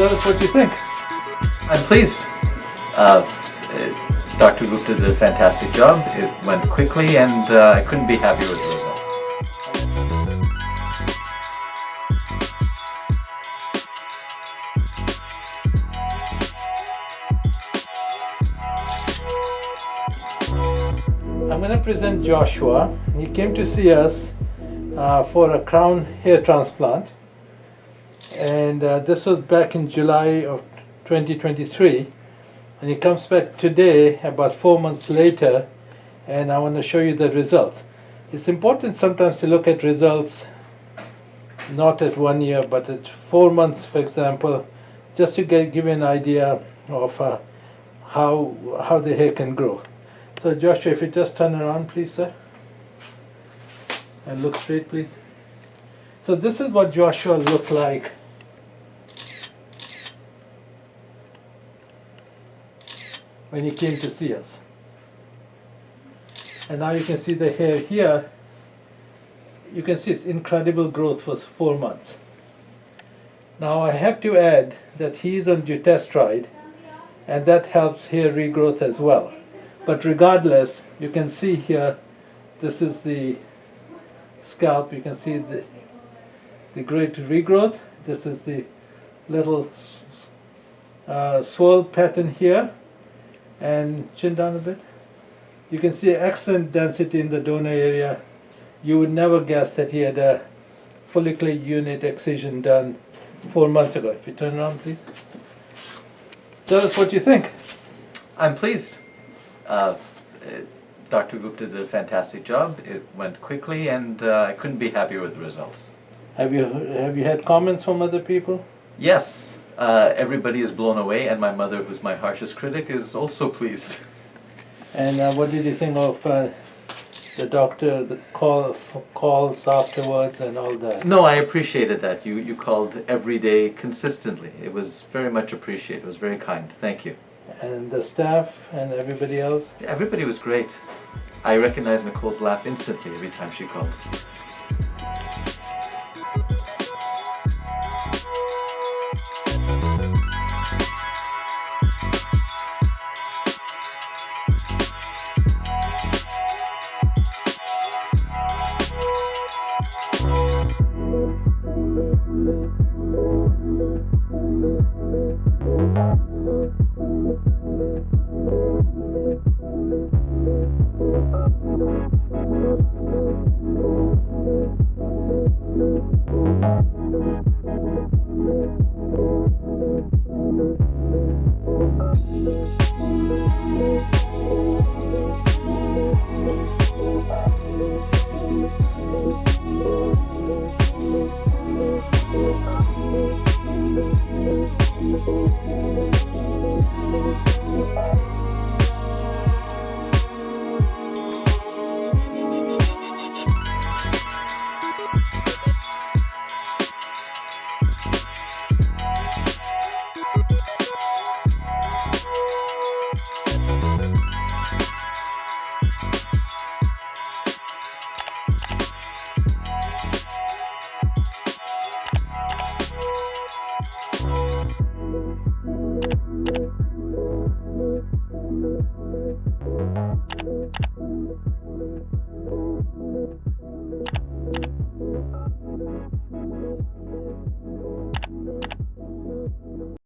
Tell us what you think. I'm pleased. Dr. Gupta did a fantastic job. It went quickly and I couldn't be happier with the results. I'm going to present Joshua. He came to see us for a crown hair transplant, and this was back in July of 2023, and he comes back today about 4 months later, and I want to show you the results. It's important sometimes to look at results not at 1 year but at 4 months, for example, just to give you an idea of how the hair can grow. So Joshua, if you just turn around, please, sir, and look straight, please. So this is what Joshua looked like when he came to see us. And now you can see the hair here. You can see it's incredible growth for 4 months. Now I have to add that he's on dutasteride, and that helps hair regrowth as well. But regardless, you can see here, this is the scalp. You can see the great regrowth. This is the little swirl pattern here, and chin down a bit. You can see excellent density in the donor area. You would never guess that he had a follicular unit excision done 4 months ago. If you turn around, please. Tell us what you think. I'm pleased. Dr. Gupta did a fantastic job. It went quickly and I couldn't be happier with the results. Have you had comments from other people? Yes, everybody is blown away, and my mother, who's my harshest critic, is also pleased. And what did you think of the doctor, the calls afterwards and all that? No, I appreciated that. You called every day consistently. It was very much appreciated. It was very kind. Thank you. And the staff and everybody else? Everybody was great. I recognize Nicole's laugh instantly every time she calls.